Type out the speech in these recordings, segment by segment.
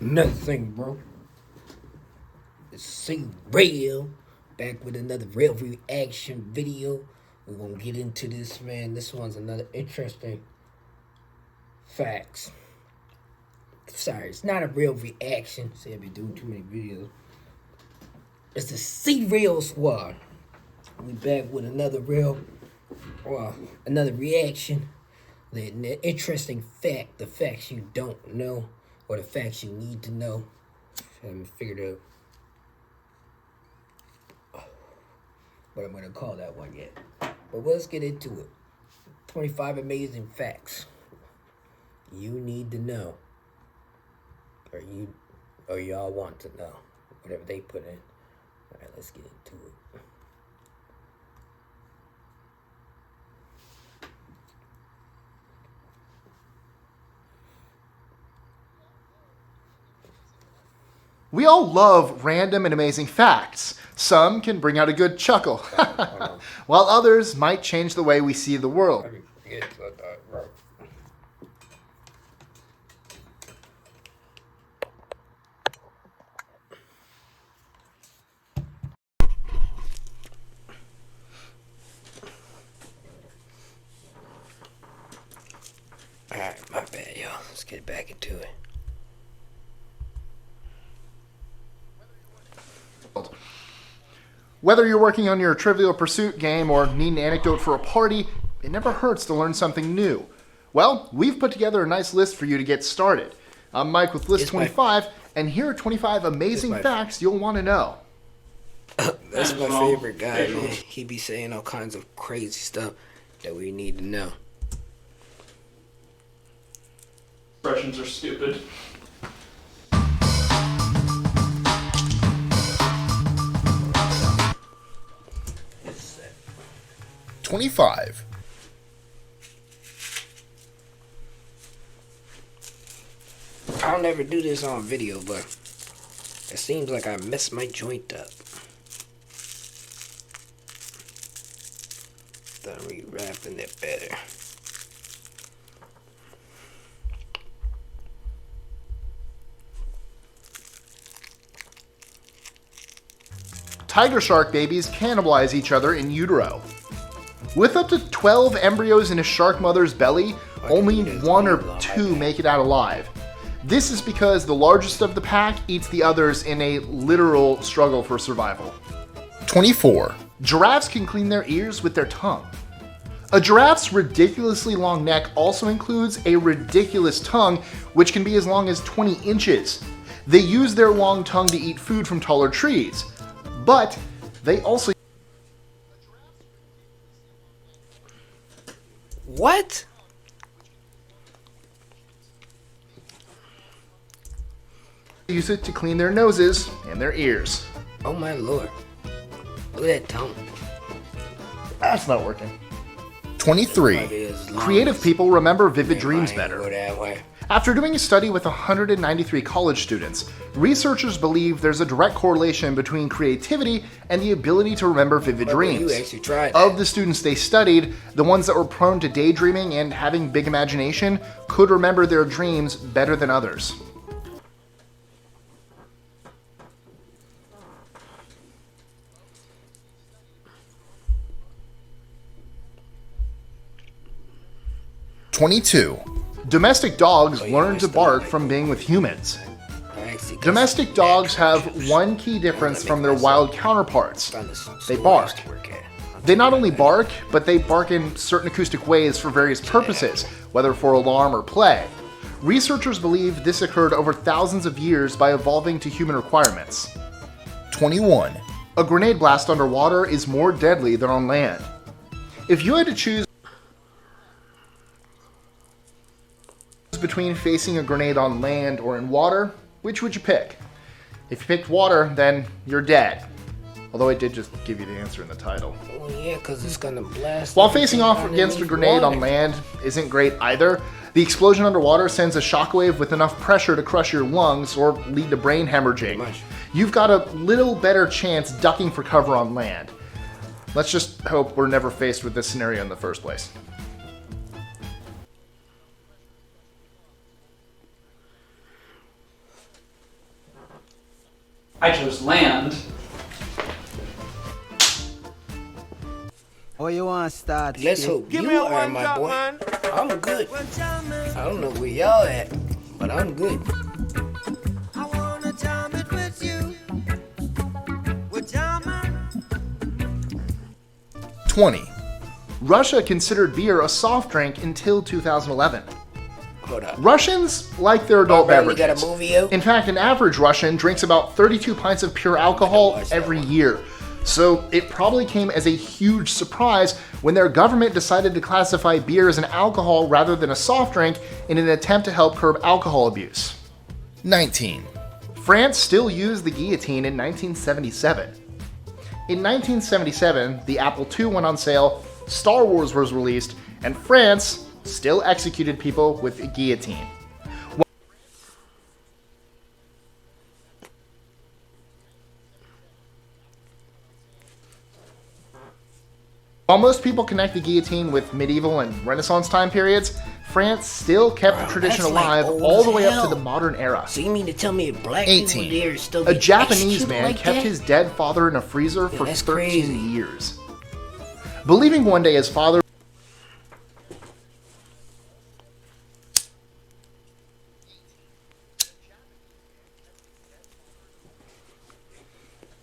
Nothing, bro. It's Seereal back with another real reaction video. We're gonna get into this, man. This one's another interesting facts. Sorry, it's not a real reaction. See, I've been doing too many videos. It's the Seereal squad. We back with another another reaction. The interesting fact, the facts you don't know, or the facts you need to know. I haven't figured out what I'm gonna call that one yet. But let's get into it. 25 amazing facts you need to know, or y'all want to know, whatever they put in. All right, let's get into it. We all love random and amazing facts. Some can bring out a good chuckle, while others might change the way we see the world. Alright, my bad, y'all. Let's get back into it. Whether you're working on your Trivial Pursuit game or need an anecdote for a party, it never hurts to learn something new. Well, we've put together a nice list for you to get started. I'm Mike with List 25, and here are 25 amazing facts you'll want to know. That's my favorite guy, man. He be saying all kinds of crazy stuff that we need to know. Expressions are stupid. It's 25. I'll never do this on video, but it seems like I messed my joint up. Thought rewrapping it better. Tiger shark babies cannibalize each other in utero. With up to 12 embryos in a shark mother's belly, only one or two make it out alive. This is because the largest of the pack eats the others in a literal struggle for survival. 24. Giraffes can clean their ears with their tongue. A giraffe's ridiculously long neck also includes a ridiculous tongue, which can be as long as 20 inches. They use their long tongue to eat food from taller trees, but they also What? use it to clean their noses and their ears. Oh my lord. Look at that tongue. That's not working. 23. As long Creative as people remember vivid dreams mine better. Go that way. After doing a study with 193 college students, researchers believe there's a direct correlation between creativity and the ability to remember vivid dreams. You actually tried Of that. the students they studied, the ones that were prone to daydreaming and having big imagination could remember their dreams better than others. Domestic dogs learn to bark from being with humans. Domestic dogs have one key difference from their wild counterparts. They bark. They not only bark, but they bark in certain acoustic ways for various purposes, whether for alarm or play. Researchers believe this occurred over thousands of years by evolving to human requirements. 21. A grenade blast underwater is more deadly than on land. If you had to choose between facing a grenade on land or in water, which would you pick? If you picked water, then you're dead. Although it did just give you the answer in the title. Well, yeah, because it's going to blast. While facing off against a grenade on land isn't great either, the explosion underwater sends a shockwave with enough pressure to crush your lungs or lead to brain hemorrhaging. You've got a little better chance ducking for cover on land. Let's just hope we're never faced with this scenario in the first place. I chose land. Oh, you want to start? Let's hope you are, my boy. I'm good. I don't know where y'all at, but I'm good. I wanna jam it with you. We're jamming. 20. Russia considered beer a soft drink until 2011. Hold up. Russians like their adult Bro, you beverages. got a movie out? In fact, an average Russian drinks about 32 pints of pure alcohol every year. So it probably came as a huge surprise when their government decided to classify beer as an alcohol rather than a soft drink in an attempt to help curb alcohol abuse. 19. France still used the guillotine in 1977. In 1977, the Apple II went on sale, Star Wars was released, and France still executed people with a guillotine. While most people connect the guillotine with medieval and Renaissance time periods, France still kept the tradition that's like alive old all the as way up hell. to the modern era. So you mean to tell me black 18. people there still A get Japanese executed man like kept that? his dead father in a freezer for that's 13 crazy. years. Believing one day his father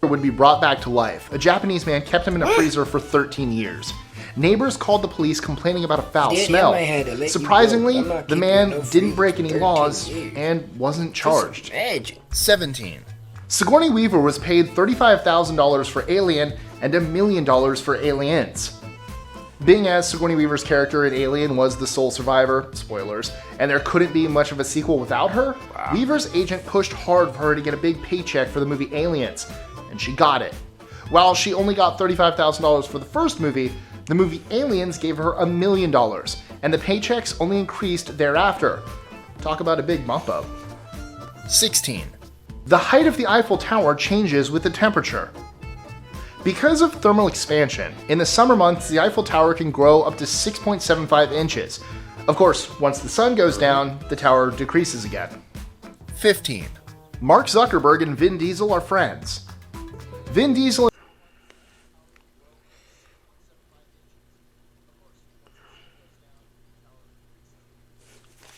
would be brought back to life, a Japanese man kept him in a freezer for 13 years. Neighbors called the police complaining about a foul Yeah, smell. I had to let you Surprisingly, know, I'm not the keeping man no didn't freezer break for any 13 laws years. and wasn't charged. Imagine. 17. Sigourney Weaver was paid $35,000 for Alien and $1 million for Aliens. Being as Sigourney Weaver's character in Alien was the sole survivor, spoilers, and there couldn't be much of a sequel without her, Weaver's agent pushed hard for her to get a big paycheck for the movie Aliens, and she got it. While she only got $35,000 for the first movie, the movie Aliens gave her $1 million, and the paychecks only increased thereafter. Talk about a big bump up. 16. The height of the Eiffel Tower changes with the temperature. Because of thermal expansion, in the summer months the Eiffel Tower can grow up to 6.75 inches. Of course, once the sun goes down, the tower decreases again. 15. Mark Zuckerberg and Vin Diesel are friends. Vin Diesel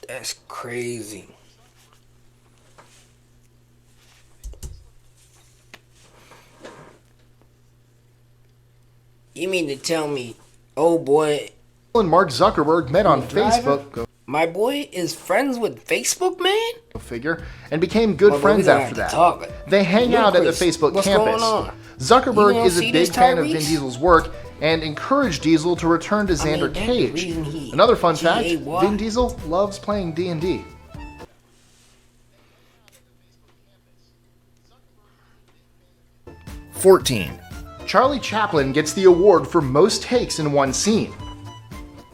That's crazy. You mean to tell me, oh boy, and Mark Zuckerberg met on driver? Facebook, my boy is friends with Facebook, man? go figure, and became good Well, friends we're gonna after have that. to talk. They hang out at the Facebook What's campus. going on? Zuckerberg You is a see big this, fan of Vin Tyrese? Diesel's work and encouraged Diesel to return to Xander that's the Cage. reason he Another fun fact, G-A-Y. Vin Diesel loves playing D&D. Charlie Chaplin gets the award for most takes in one scene.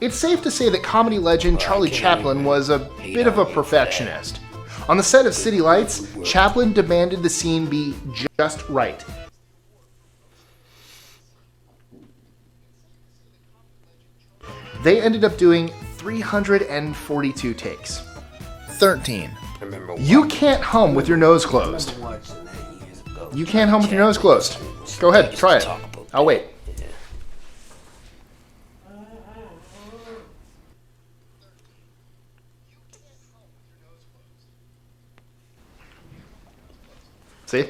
It's safe to say that comedy legend Charlie can't Chaplin even was a bit of a on you for that. perfectionist. On the set of City Lights, Chaplin demanded the scene be just right. They ended up doing 342 takes. 13. I remember You can't hum with your nose closed. watching that years ago. You can't hum with your nose closed. Go ahead, try it. I'll wait. See?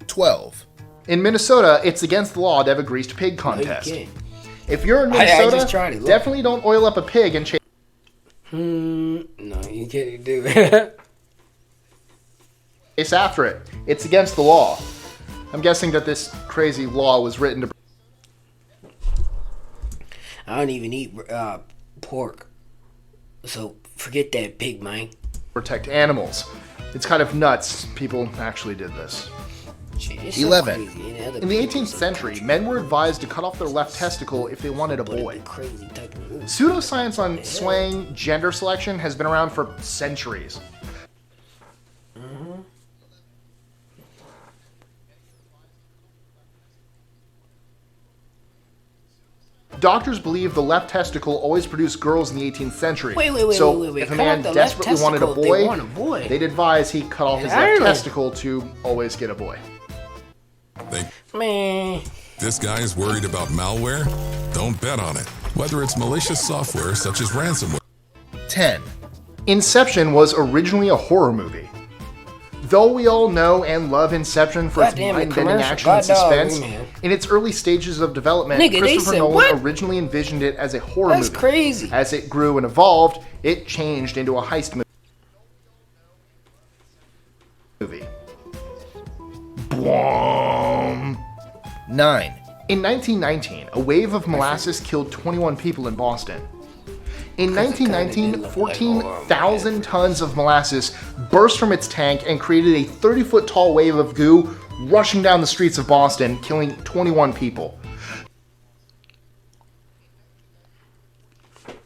12. In Minnesota, it's against the law to have a greased pig contest. can't. If you're in I Minnesota, just tried it, look. definitely don't oil up a pig and chase No, you can't do that. after it. It's against the law. I'm guessing that this crazy law was written to I don't even eat pork. So forget that pig, man. protect animals. It's kind of nuts people actually did this. Shit, it's 11. So crazy. And other In the people 18th so century, crazy. men were advised to cut off their left testicle if they wanted a But it's boy. a crazy type of move. Pseudoscience on swaying gender selection has been around for centuries. Doctors believe the left testicle always produced girls in the 18th century. Wait, so wait. if a Cut man off the left desperately wanted a testicle if they boy, want a boy. they'd advise he cut off In his left Ireland. testicle to always get a boy. Think Man, this guy is worried about malware? Don't bet on it. Whether it's malicious software such as ransomware. 10. Inception was originally a horror movie. Though we all know and love Inception for its goddamn it, mind-bending commercial. action and God dog, suspense, man. in its early stages of development, Nigga, they Christopher said Nolan what? originally envisioned it as a horror That's movie. crazy. As it grew and evolved, it changed into a heist movie. Boom. 9. In 1919, a wave of molasses killed 21 people in Boston. In 1919, 14,000 tons of molasses burst from its tank and created a 30-foot tall wave of goo rushing down the streets of Boston, killing 21 people.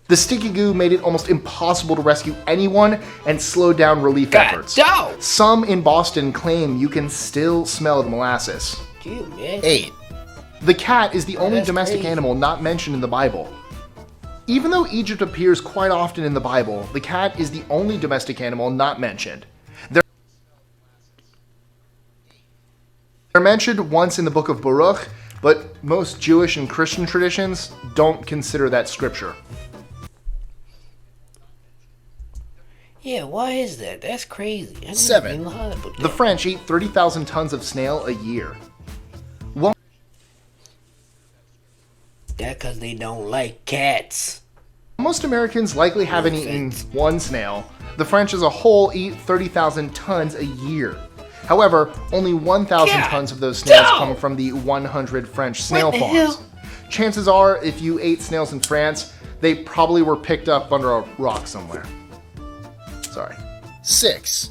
The sticky goo made it almost impossible to rescue anyone and slowed down relief efforts. dog. Some in Boston claim you can still smell the molasses. Cute, man. 8. The cat is the only that's domestic crazy. animal not mentioned in the Bible. Even though Egypt appears quite often in the Bible, the cat is the only domestic animal not mentioned. They're mentioned once in the book of Baruch, but most Jewish and Christian traditions don't consider that scripture. Yeah, why is that? That's crazy. I didn't 7. even know how to put The that. French eat 30,000 tons of snail a year. That because they don't like cats. Most Americans likely haven't eaten one snail. The French as a whole eat 30,000 tons a year. However, only 1,000 God, tons of those snails dog. come from the 100 French snail the farms. hell? Chances are, if you ate snails in France, they probably were picked up under a rock somewhere. Sorry. 6.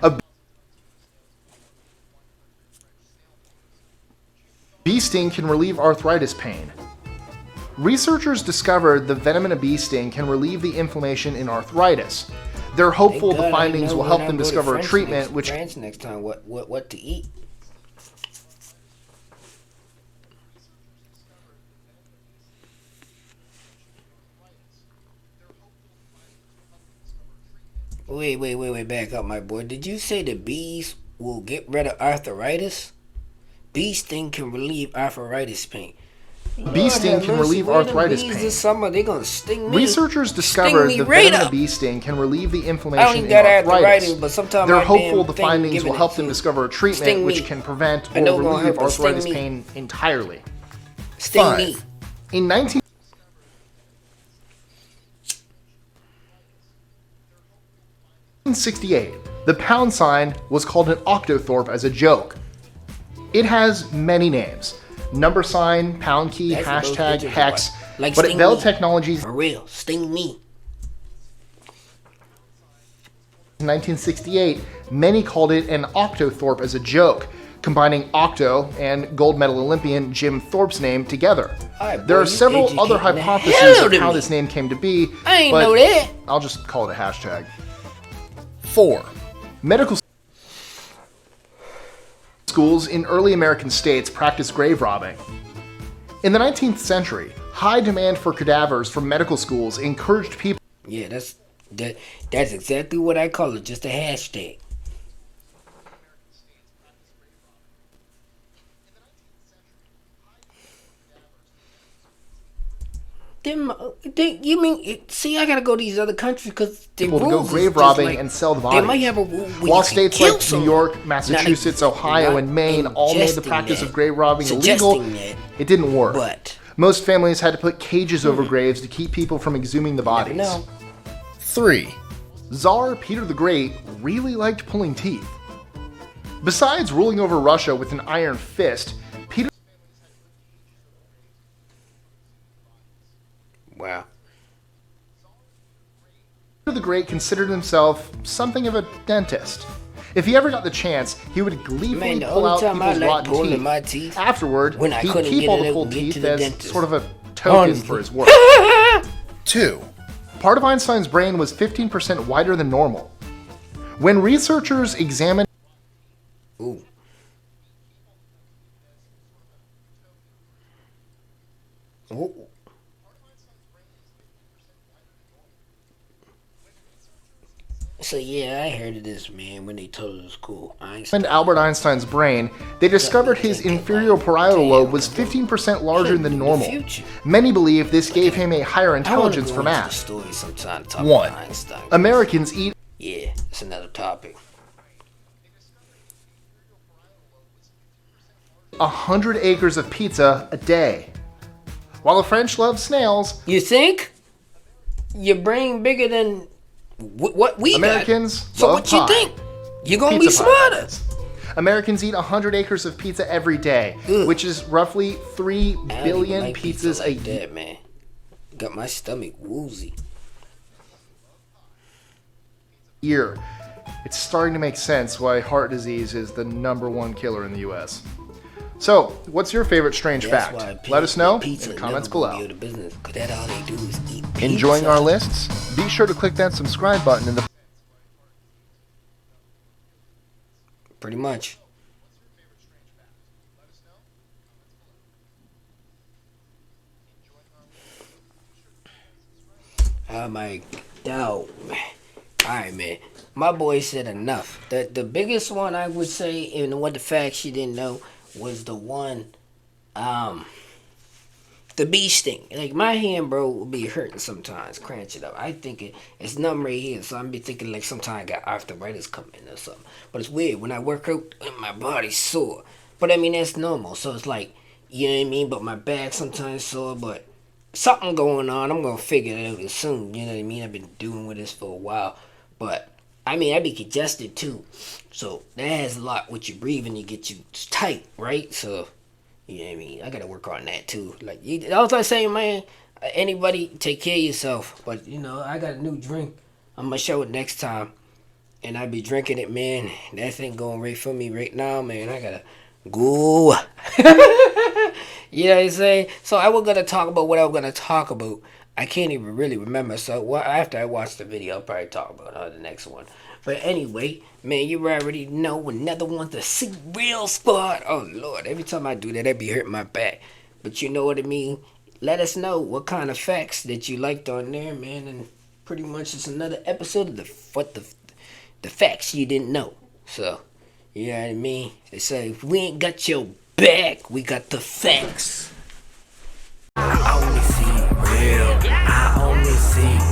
A bee sting can relieve arthritis pain. Researchers discovered the venom in a bee sting can relieve the inflammation in arthritis. They're hopeful Thank the God I findings know will when help I them go to discover a France treatment next, which France next time what to eat. Wait, back up, my boy. Did you say the bees will get rid of arthritis? Bee sting can relieve arthritis pain. bee sting can relieve arthritis bees pain. This summer they gonna sting me. Researchers discovered me the right venom in a up. bee sting can relieve the I don't inflammation even in got arthritis. arthritis, but sometimes They're my hopeful damn the thing findings giving will it help them to- discover a treatment sting which me. can prevent I know or it's gonna relieve hurt, but sting arthritis me. pain entirely. Sting 5. me. In 1968, the pound sign was called an octothorpe as a joke. It has many names. Number sign, pound key, That's what those hashtag, pictures are hex. like But at sting Bell me. Technologies For real, sting me. in 1968, many called it an octothorpe as a joke, combining Octo and gold medal Olympian Jim Thorpe's name together. Alright, There boy, are you several educating other the hypotheses hell of out of how me. this name came to be, I ain't but know that. I'll just call it a hashtag. 4. Medical schools in early American states practiced grave robbing. In the 19th century, high demand for cadavers from medical schools encouraged people Yeah, that's exactly what I call it. Just a hashtag. You mean? See, I gotta go to these other countries because the to go rules is grave just robbing like- and sell the They bodies. might have a rule where While you can states kill like New someone. York, Massachusetts, Ohio, and Maine all made the ingesting practice that, of grave robbing suggesting illegal, that, it didn't work. but Most families had to put cages over graves to keep people from exhuming the never bodies. know. 3. Tsar Peter the Great really liked pulling teeth. Besides ruling over Russia with an iron fist, Peter Wow. the Great considered himself something of a dentist. If he ever got the chance, he would gleefully Man, the pull only out time I people's like rotten pulling teeth. my teeth Afterward, when I he'd couldn't keep get all it the out pulled and get to teeth the as dentist. sort of a token Honestly. for his work. 2. Part of Einstein's brain was 15% wider than normal. When researchers examined Ooh. Ooh. So yeah, I heard of this, man, when they told us it was cool. And Albert Einstein's brain, they discovered his inferior parietal lobe was 15% larger than normal. Many believe this gave him a higher intelligence for math. 1. Americans eat... Yeah, it's another topic. 100 acres of pizza a day. While the French love snails... You think? Your brain bigger than what we Americans got. So love what pie. you think? You're gonna Pizza be pie. smarter. Americans eat 100 acres of pizza every day, which is roughly 3 billion like pizzas like a year. that, man. Got my stomach woozy. It's starting to make sense why heart disease is the #1 killer in the U.S. So, what's your favorite strange That's fact? why Let us know in pizza the comments never gonna below. be able to business, 'cause that all they do is eat pizza. Enjoying our lists? Be sure to click that subscribe button in the... Pretty much. Oh my dog. Alright, man. My boy said enough. The biggest one I would say, and what the facts you didn't know, was the one, the bee sting. Like my hand, bro, will be hurting sometimes, cranching up. I think it's numb right here, so I'm be thinking like sometimes I got arthritis coming or something. But it's weird when I work out, my body's sore. But I mean that's normal. So it's like, you know what I mean. But my back sometimes sore, but something going on. I'm gonna figure it out soon. You know what I mean. I've been doing with this for a while, but I mean I be congested too. So that has a lot with your breathing. You get you tight, right? So. You know what I mean? I gotta work on that too. Like, all I'm saying, man, anybody take care of yourself. But, you know, I got a new drink. I'm gonna show it next time. And I be drinking it, man. That thing going right for me right now, man. I gotta go. You know what I'm saying? So I was gonna talk about what I was gonna talk about. I can't even really remember. So after I watch the video, I'll probably talk about the next one. But anyway, man, you already know another one, the Seereal Squad. Oh, Lord, every time I do that, I be hurting my back. But you know what I mean? Let us know what kind of facts that you liked on there, man. And pretty much it's another episode of the facts you didn't know. So, you know what I mean? They say, if we ain't got your back, we got the facts. I only see real. I only see